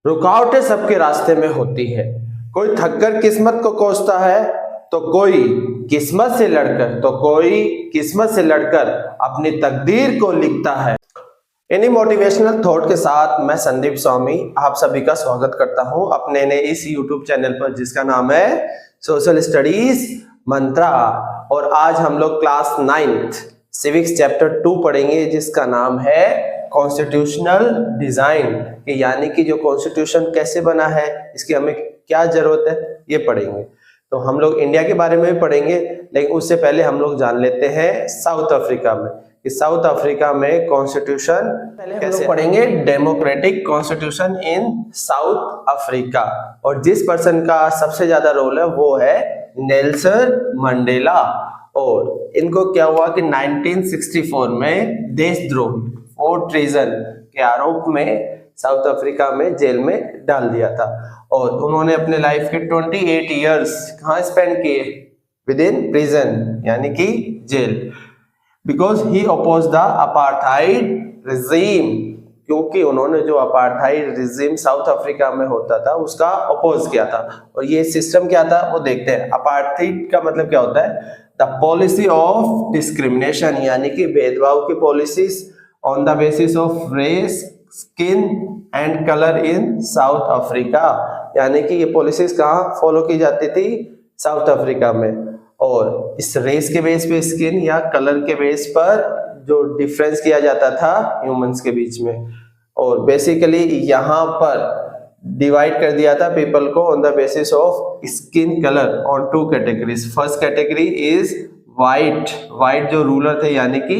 रुकावटें सबके रास्ते में होती है। कोई थककर किस्मत को कोसता है तो कोई किस्मत से लड़कर अपनी तकदीर को लिखता है। इन्हीं मोटिवेशनल थॉट के साथ मैं संदीप स्वामी आप सभी का स्वागत करता हूं अपने नए इस यूट्यूब चैनल पर जिसका नाम है सोशल स्टडीज मंत्रा। और आज हम लोग क्लास 9th सिविक्स चैप्टर 2 पढ़ेंगे जिसका नाम है कॉन्स्टिट्यूशनल डिजाइन, यानी कि जो कॉन्स्टिट्यूशन कैसे बना है, इसकी हमें क्या जरूरत है, ये पढ़ेंगे। तो हम लोग इंडिया के बारे में भी पढ़ेंगे, लेकिन उससे पहले हम लोग जान लेते हैं साउथ अफ्रीका में कि साउथ अफ्रीका में कॉन्स्टिट्यूशन कैसे पढ़ेंगे। Democratic constitution in South Africa, और जिस पर्सन का सबसे ज्यादा रोल है वो है नेल्सन मंडेला। और इनको क्या हुआ कि 1964 में देशद्रोह और ट्रीजन के आरोप में साउथ अफ्रीका में जेल में डाल दिया था, और उन्होंने अपने लाइफ के 28 इयर्स कहाँ स्पेंड किए, विद इन प्रिजन यानी कि जेल, because he oppose the apartheid regime, क्योंकि उन्होंने जो अपार्थाइड रिजीम साउथ अफ्रीका में होता था उसका अपोज किया था। और ये सिस्टम क्या था वो देखते हैं। अपार्थाइड का मतलब क्या होता है, द पॉलिसी ऑफ डिस्क्रिमिनेशन, यानी कि भेदभाव की policies on the basis of race, skin and colour in South Africa, यानी कि ये पॉलिसीज कहाँ फॉलो की जाती थी, साउथ अफ्रीका में। और इस रेस के बेस पे, स्किन या कलर के बेस पर जो डिफरेंस किया जाता था ह्यूमंस के बीच में, और बेसिकली यहाँ पर डिवाइड कर दिया था पीपल को on the basis of skin colour on 2 categories. First category is white जो रूलर थे यानी कि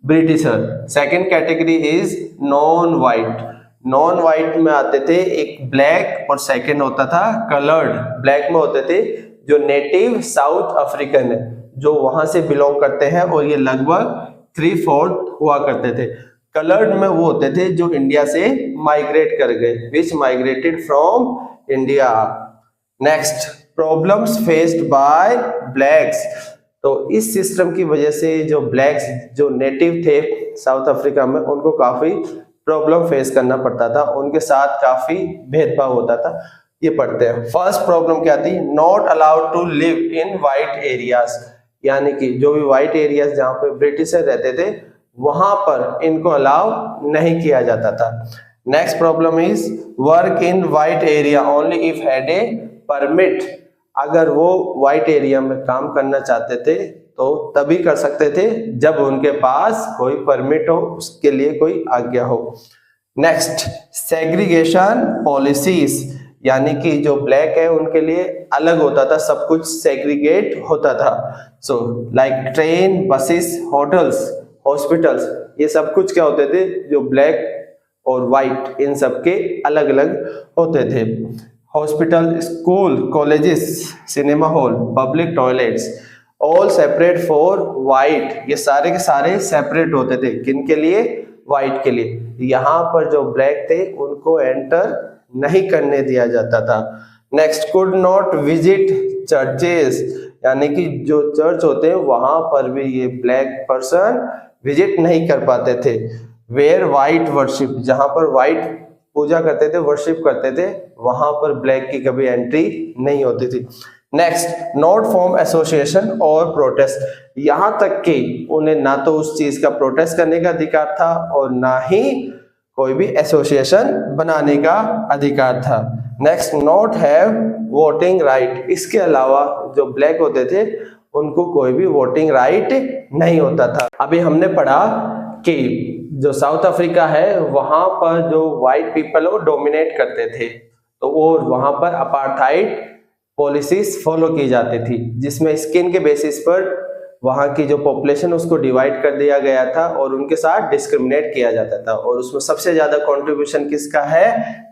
britisher. Second category is non white में आते थे एक ब्लैक, और सेकेंड होता था कलर्ड। ब्लैक में होते थे जो नेटिव साउथ अफ्रीकन है, जो वहां से बिलोंग करते हैं, और ये लगभग 3/4 हुआ करते थे। कलर्ड में वो होते थे जो इंडिया से माइग्रेट कर गए, which migrated from India. Next, problems faced by blacks. तो इस सिस्टम की वजह से जो ब्लैक्स जो नेटिव थे साउथ अफ्रीका में, उनको काफी प्रॉब्लम फेस करना पड़ता था, उनके साथ काफी भेदभाव होता था। ये पढ़ते हैं। फर्स्ट प्रॉब्लम क्या थी, not allowed to live in white areas, यानी कि जो भी वाइट एरियाज जहाँ पे ब्रिटिशर रहते थे वहां पर इनको अलाउ नहीं किया जाता था। Next problem is work in white area only if had a permit. अगर वो वाइट एरिया में काम करना चाहते थे तो तभी कर सकते थे जब उनके पास कोई परमिट हो, उसके लिए कोई आज्ञा हो। नेक्स्ट, सेग्रीगेशन पॉलिसीज, यानी कि जो ब्लैक है उनके लिए अलग होता था, सब कुछ सेग्रीगेट होता था। So like train, buses, hotels, hospitals, ये सब कुछ क्या होते थे, जो ब्लैक और वाइट इन सब के अलग अलग होते थे। Hospital, school, colleges, cinema hall, public toilets, all separate for white, ये सारे के सारे सेपरेट होते थे। किन के लिए, वाइट के लिए। यहाँ पर जो ब्लैक थे उनको एंटर नहीं करने दिया जाता था। Next, could not visit churches, यानी कि जो चर्च होते हैं वहां पर भी ये ब्लैक पर्सन विजिट नहीं कर पाते थे। वेयर वाइट वर्शिप, जहां पर वाइट पूजा करते थे, वर्शिप करते थे, वहां पर ब्लैक की कभी एंट्री नहीं होती थी। नेक्स्ट, नॉट फॉर्म एसोसिएशन और प्रोटेस्ट, यहां तक कि उन्हें ना तो उस चीज का प्रोटेस्ट करने का अधिकार था और ना ही कोई भी एसोसिएशन बनाने का अधिकार था। Next, not have voting right, इसके अलावा जो ब्लैक होते थे उनको कोई भी वोटिंग राइट नहीं होता था। अभी हमने पढ़ा कि जो साउथ अफ्रीका है वहां पर जो व्हाइट पीपल वो डोमिनेट करते थे, तो और वहां पर अपार्थाइड पॉलिसीज फॉलो की जाती थी, जिसमें स्किन के बेसिस पर वहां की जो पॉपुलेशन उसको डिवाइड कर दिया गया था और उनके साथ डिस्क्रिमिनेट किया जाता था। और उसमें सबसे ज्यादा कंट्रीब्यूशन किसका है,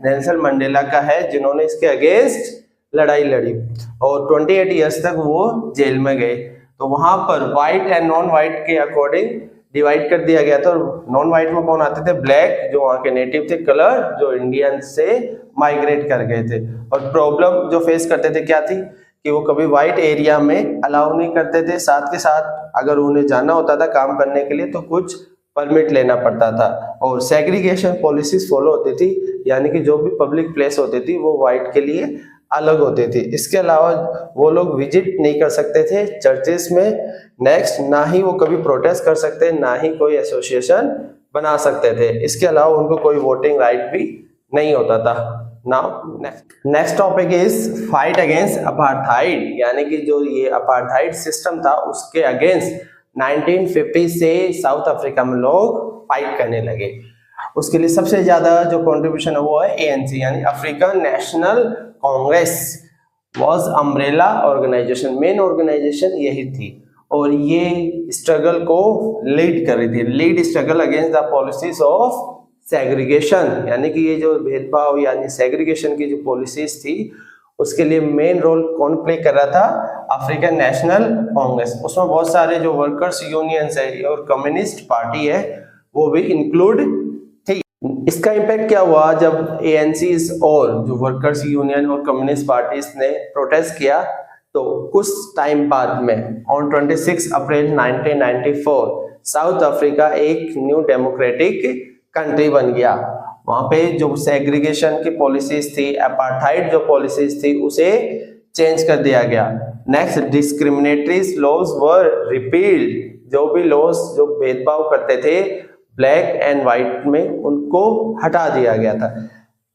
नेल्सन मंडेला का है, जिन्होंने इसके अगेंस्ट लड़ाई लड़ी और 28 इयर्स तक वो जेल में गए। तो वहां पर व्हाइट एंड नॉन व्हाइट के अकॉर्डिंग डिवाइड कर दिया गया था। और नॉन व्हाइट में कौन आते थे, ब्लैक जो वहां के नेटिव थे, कलर जो इंडियन से माइग्रेट कर गए थे। और प्रॉब्लम जो फेस करते थे क्या थी कि वो कभी व्हाइट एरिया में अलाउ नहीं करते थे, साथ के साथ अगर उन्हें जाना होता था काम करने के लिए तो कुछ परमिट लेना पड़ता था और सेग्रीगेशन पॉलिसीज फॉलो होती थी, यानी कि जो भी पब्लिक प्लेस होती थी वो वाइट के लिए अलग होती थी। इसके अलावा वो लोग विजिट नहीं कर सकते थे चर्चेस में। नेक्स्ट, ना ही वो कभी प्रोटेस्ट कर सकते, ना ही कोई एसोसिएशन बना सकते थे। इसके अलावा उनको कोई वोटिंग राइट भी नहीं होता था। Now next topic is fight against apartheid, यानी कि जो ये अपार्थाइड सिस्टम था उसके अगेंस्ट 1950 से साउथ अफ्रीका में लोग फाइट करने लगे। उसके लिए सबसे ज्यादा जो कंट्रीब्यूशन है वो है ANC, यानी African National Congress was umbrella organisation, main organisation यही थी और ये स्ट्रगल को लीड कर रही थी, lead struggle against the policies of segregation, यानी कि ये जो भेदभाव यानी सेग्रीगेशन की जो पॉलिसीज थी उसके लिए मेन रोल कौन प्ले कर रहा था? African National Congress. उसमें बहुत सारे जो वर्कर्स यूनियंस है और कम्युनिस्ट पार्टी है वो भी इंक्लूड थी। इसका इम्पैक्ट क्या हुआ जब ANCs और जो वर्कर्स यूनियन और कम्युनिस्ट पार्टीज ने प्रोटेस्ट किया, तो कुछ टाइम बाद में ऑन 26 अप्रैल 1994 साउथ अफ्रीका एक न्यू डेमोक्रेटिक कंट्री बन गया। वहां पे जो सेग्रीगेशन की पॉलिसीज थी, अपार्थाइड जो पॉलिसीज थी, उसे चेंज कर दिया गया। Next, discriminatory laws were repealed, जो भी लॉज जो भेदभाव करते थे ब्लैक एंड व्हाइट में, उनको हटा दिया गया था।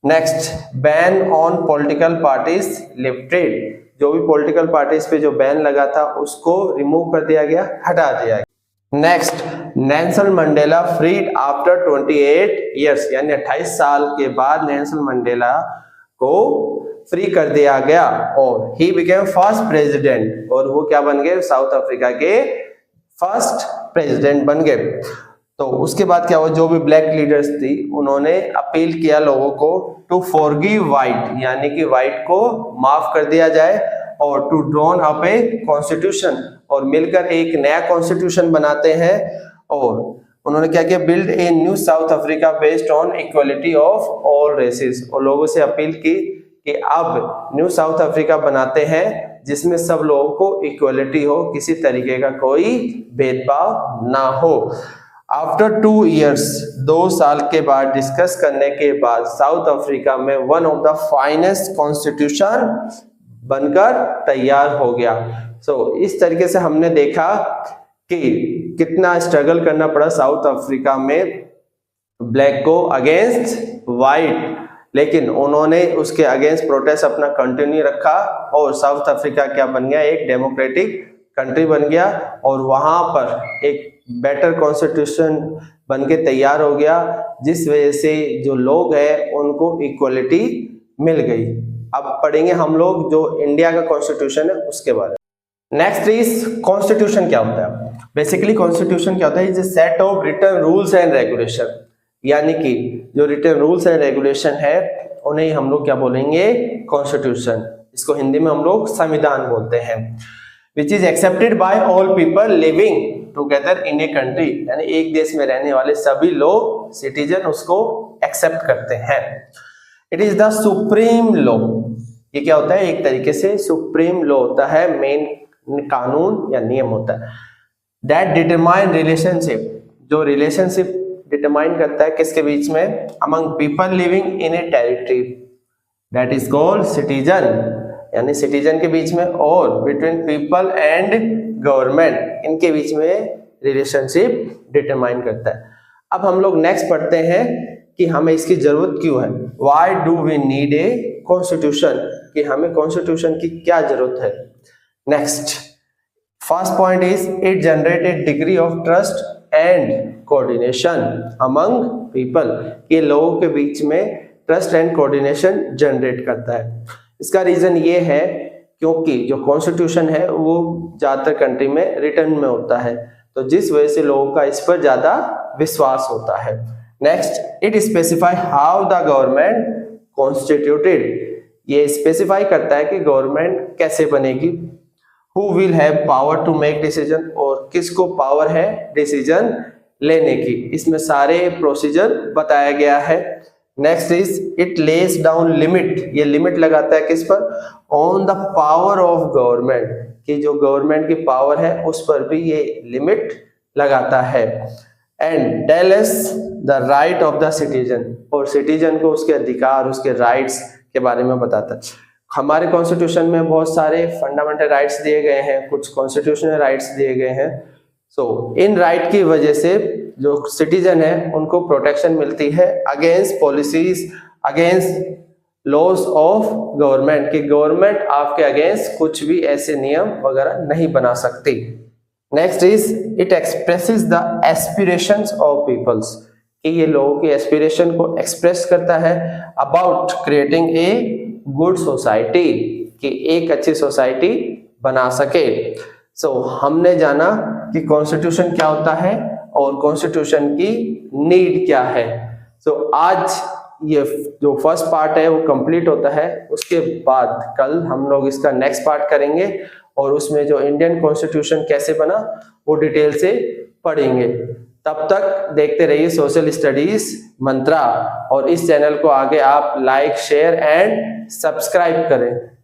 Next, ban on political parties lifted, जो भी पॉलिटिकल पार्टीज पे जो बैन लगा था उसको रिमूव कर दिया गया, हटा दिया गया। Next, Nelson Mandela freed after 28 years, यानी 28 साल के बाद नेल्सन मंडेला को फ्री कर दिया गया और ही बिकेम फर्स्ट प्रेसिडेंट, और वो क्या बन गए? साउथ अफ्रीका के फर्स्ट प्रेसिडेंट बन गए। तो उसके बाद क्या हुआ? जो भी ब्लैक लीडर्स थी उन्होंने अपील किया लोगों को टू फॉरगिव व्हाइट, यानी कि व्हाइट को माफ कर दिया जाए और to drawn up a constitution, और मिलकर एक नया कॉन्स्टिट्यूशन बनाते हैं। और उन्होंने क्या किया? Build a new South Africa based on equality of all races, और लोगों से अपील की कि अब न्यू साउथ अफ्रीका बनाते हैं जिसमें सब लोगों को इक्वलिटी हो, किसी तरीके का कोई भेदभाव ना हो। आफ्टर 2 इयर्स, 2 साल के बाद डिस्कस करने के बाद साउथ अफ्रीका में one of the finest constitution बनकर तैयार हो गया। इस तरीके से हमने देखा कि कितना स्ट्रगल करना पड़ा साउथ अफ्रीका में ब्लैक को अगेंस्ट व्हाइट, लेकिन उन्होंने उसके अगेंस्ट प्रोटेस्ट अपना कंटिन्यू रखा और साउथ अफ्रीका क्या बन गया? एक डेमोक्रेटिक कंट्री बन गया और वहां पर एक बेटर कॉन्स्टिट्यूशन बनके तैयार हो गया, जिस वजह से जो लोग हैं उनको इक्वलिटी मिल गई। अब पढ़ेंगे हम लोग जो इंडिया का कॉन्स्टिट्यूशन है उसके बारे में। नेक्स्ट इज कॉन्स्टिट्यूशन क्या होता है? बेसिकली कॉन्स्टिट्यूशन क्या होता है? Is a set of written rules and regulation, यानी कि जो रिटन रूल्स एंड रेगुलेशन है उन्हें हम लोग क्या बोलेंगे? कॉन्स्टिट्यूशन। इसको हिंदी में हम लोग संविधान बोलते हैं। Which is accepted by all people living together in a country, यानी एक देश में रहने वाले सभी लोग सिटीजन उसको एक्सेप्ट करते हैं। It is the supreme law, ये क्या होता है? एक तरीके से सुप्रीम लॉ होता है, मेन कानून या नियम होता है। दैट डिटरमाइन रिलेशनशिप, जो रिलेशनशिप डिटरमाइन करता है किसके बीच में? Among people living in A territory, that is called citizen, यानी सिटीजन के बीच में, और बिटवीन पीपल एंड गवर्नमेंट, इनके बीच में रिलेशनशिप डिटरमाइन करता है। अब हम लोग नेक्स्ट पढ़ते हैं कि हमें इसकी जरूरत क्यों है। Why do we need a constitution, कि हमें कॉन्स्टिट्यूशन की क्या जरूरत है। Next, first point is it generated degree of trust and coordination among people, ये लोगों के बीच में ट्रस्ट एंड कोऑर्डिनेशन जनरेट करता है। इसका रीजन ये है क्योंकि जो कॉन्स्टिट्यूशन है वो ज्यादातर कंट्री में रिटन में होता है, तो जिस वजह से लोगों का इस पर ज्यादा विश्वास होता है। Next, it specify how the government constituted, ये स्पेसिफाई करता है कि गवर्नमेंट कैसे बनेगी। Who will have power to make decision, और किसको पावर है डिसीजन लेने की, इसमें सारे प्रोसीजर बताया गया है। Next is it less down limit, ये लिमिट लगाता है किस पर? On the power of government, कि जो गवर्नमेंट की पावर है उस पर भी ये लिमिट लगाता है। And tell us the right of the citizen, और सिटीजन को उसके अधिकार, उसके राइट्स के बारे में बताता है। हमारे कॉन्स्टिट्यूशन में बहुत सारे फंडामेंटल राइट्स दिए गए हैं, कुछ कॉन्स्टिट्यूशनल राइट्स दिए गए हैं। सो इन राइट की वजह से जो सिटीजन है उनको प्रोटेक्शन मिलती है against policies, against laws of government, कि गवर्नमेंट आपके अगेंस्ट कुछ भी ऐसे नियम वगैरह नहीं बना सकती। Next is it expresses the aspirations of peoples, कि ये लोगों की एस्पिरेशन को एक्सप्रेस करता है about creating a good society, कि एक अच्छी सोसाइटी बना सके। सो हमने जाना कि कॉन्स्टिट्यूशन क्या होता है और कॉन्स्टिट्यूशन की नीड क्या है। सो आज ये जो फर्स्ट पार्ट है वो कंप्लीट होता है, उसके बाद कल हम लोग इसका नेक्स्ट पार्ट करेंगे और उसमें जो इंडियन कॉन्स्टिट्यूशन कैसे बना वो डिटेल से पढ़ेंगे। तब तक देखते रहिए सोशल स्टडीज मंत्रा, और इस चैनल को आगे आप लाइक, शेयर एंड सब्सक्राइब करें।